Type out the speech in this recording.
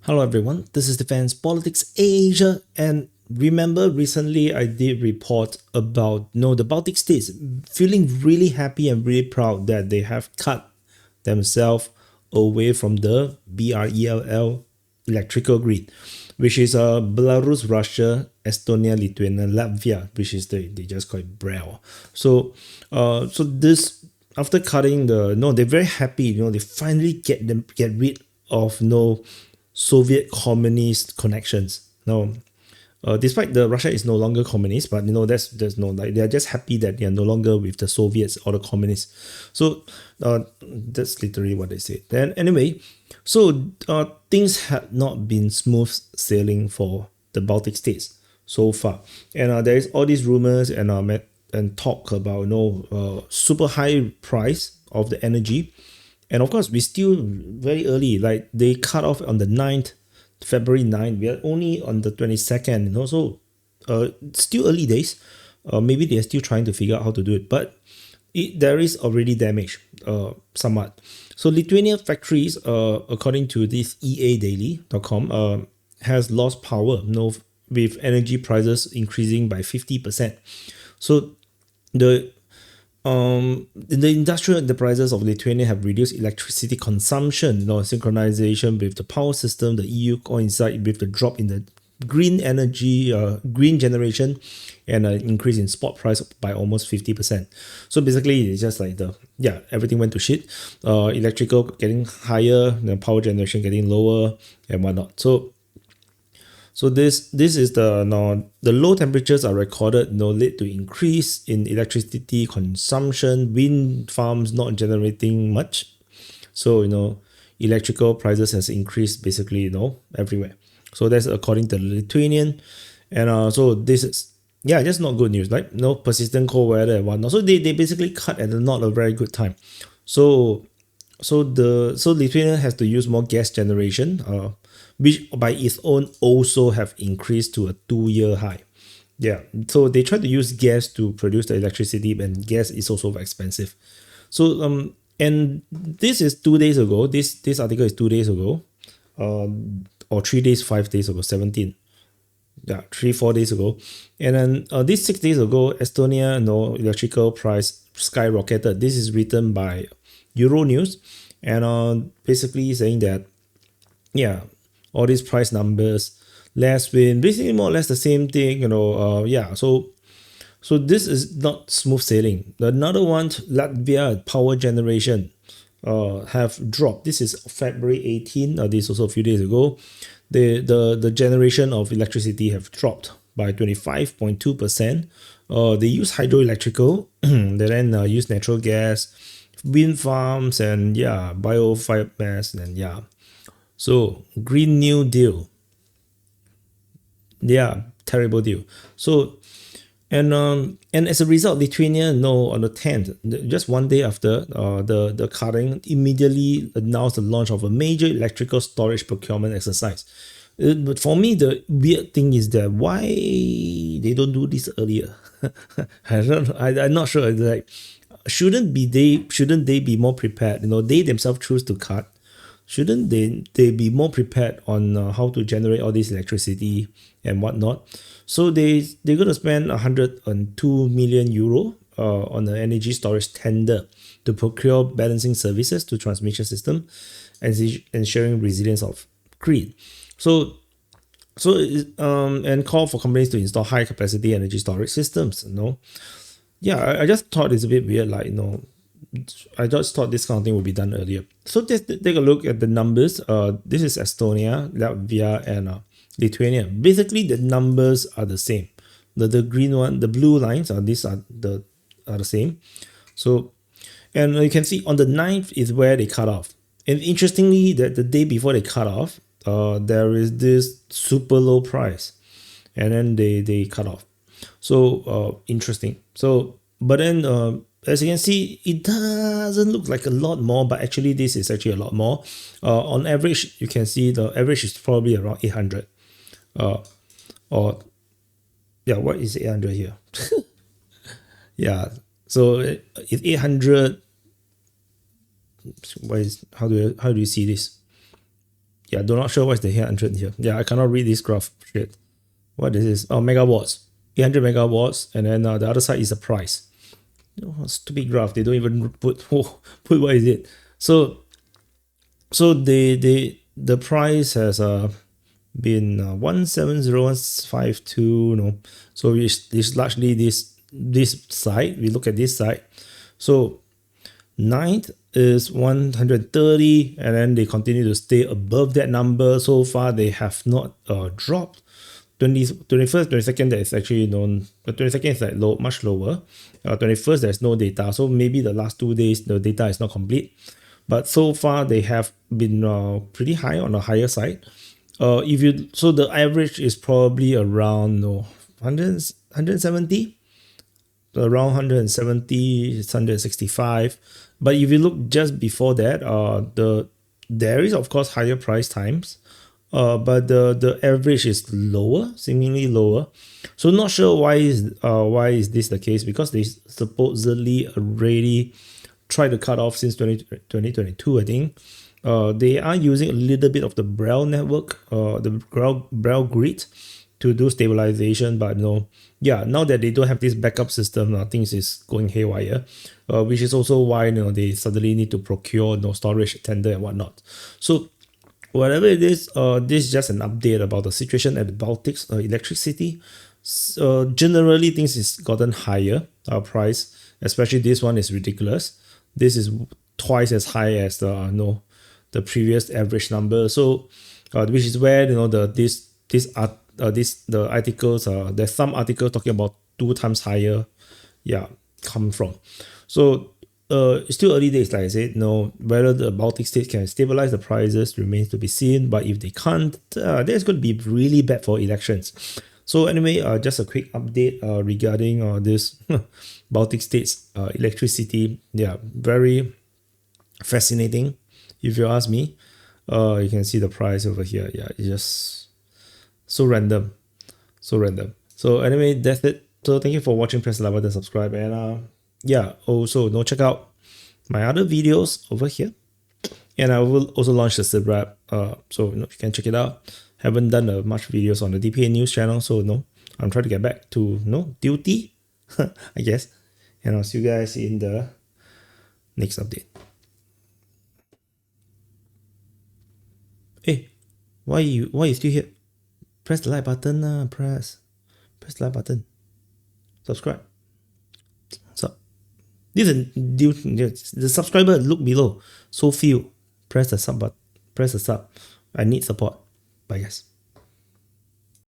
Hello everyone, this is Defense Politics Asia, and remember recently I did report about the Baltic states feeling really happy and really proud that they have cut themselves away from the BRELL electrical grid, which is Belarus, Russia, Estonia, Lithuania, Latvia, which is they just call it BRELL. So this after cutting they're very happy, they finally get rid of Soviet communist connections. No, despite the Russia is no longer communist, but there's no, like, they are just happy that they are no longer with the Soviets or the communists. So that's literally what they said. Then anyway, so things had not been smooth sailing for the Baltic states so far, and there is all these rumors and talk about super high price of the energy. And of course, we're still very early. Like, they cut off on the 9th, February 9th. We are only on the 22nd, so still early days. Maybe they're still trying to figure out how to do it. But there is already damage, somewhat. So Lithuanian factories, according to this eadaily.com, has lost power, with energy prices increasing by 50%. So the industrial enterprises of Lithuania have reduced electricity consumption, synchronization with the power system. The EU coincide with the drop in the green energy, green generation, and an increase in spot price by almost 50%. So basically, it's just like everything went to shit. Electrical getting higher, the power generation getting lower, and whatnot. So this is the low temperatures are recorded lead to increase in electricity consumption, wind farms not generating much. So electrical prices has increased basically everywhere. So that's according to the Lithuanian, and so this is just not good news, right? Persistent cold weather and whatnot. So they basically cut at not a very good time. So Lithuania has to use more gas generation, which by its own also have increased to a 2-year high. Yeah, so they try to use gas to produce the electricity, and gas is also very expensive. So and this is 2 days ago. This article is 2 days ago, or 3 days, 5 days ago, 17. Yeah, 3-4 days ago, and then this 6 days ago, Estonia electrical price skyrocketed. This is written by Euronews, and basically saying that all these price numbers, less wind, basically more or less the same thing. So this is not smooth sailing. Another one, Latvia power generation have dropped. This is February 18. This is also a few days ago. The generation of electricity have dropped by 25.2%. They use hydroelectrical, they then use natural gas, wind farms, and bio-fired mass, and so Green New Deal, terrible deal. So and as a result, Lithuania on the 10th, just 1 day after the cutting, immediately announced the launch of a major electrical storage procurement exercise. But for me, the weird thing is that why they don't do this earlier. I'm not sure. Like, shouldn't they be more prepared? They themselves choose to cut. Shouldn't they be more prepared on how to generate all this electricity and whatnot? So they're going to spend 102 million euro on the energy storage tender to procure balancing services to transmission system and ensuring resilience of grid. So and call for companies to install high capacity energy storage systems. I just thought it's a bit weird. I just thought this kind of thing would be done earlier. So just take a look at the numbers. This is Estonia, Latvia, and Lithuania. Basically, the numbers are the same. The green one, the blue lines are the same. So, and you can see on the 9th is where they cut off. And interestingly, that the day before they cut off, there is this super low price, and then they cut off. So interesting. So, but then as you can see, it doesn't look like a lot more, but actually this is actually a lot more. On average, you can see the average is probably around 800. What is 800 here? So it's 800. How do you see this? yeah, do not sure what's the 800 here. Yeah, I cannot read this graph. Shit. What is this? Oh, megawatts. 800 megawatts. And then the other side is the price. Oh, stupid graph. They don't even put put what is it. So the price has been 170152, no. So it's largely this side. We look at this side. So ninth is 130, and then they continue to stay above that number. So far they have not dropped. 21st, 22nd, that is actually known. The 22nd is like much lower. 21st, there's no data. So maybe the last 2 days, the data is not complete. But so far, they have been pretty high on the higher side. So the average is probably around 170, around 170, 165. But if you look just before that, there is of course higher price times. But the average is lower, seemingly lower. So not sure why is this the case, because they supposedly already tried to cut off since 2022, I think. They are using a little bit of the BRELL network, the BRELL grid to do stabilization, but now that they don't have this backup system, things is going haywire, which is also why they suddenly need to procure storage tender and whatnot. So whatever it is, this is just an update about the situation at the Baltic's electricity. Generally, things is gotten higher price, especially this one is ridiculous. This is twice as high as the previous average number. So which is where the articles, there's some articles talking about 2 times higher come from. So it's still early days, like I said. Whether the Baltic states can stabilize the prices remains to be seen. But if they can't, that's going to be really bad for elections. So anyway, just a quick update regarding this Baltic states electricity. Yeah, very fascinating, if you ask me. You can see the price over here. Yeah, it's just so random. So anyway, that's it. So thank you for watching. Press the like button, subscribe, and also check out my other videos over here. And I will also launch the SIBRAP, so you can check it out. Haven't done much videos on the DPA news channel, so I'm trying to get back to duty, I guess. And I'll see you guys in the next update. Hey, why you still here? Press the like button, press the like button. Subscribe. What's up? The subscriber look below. So few. Press the sub button. Press the sub. I need support. Bye guys.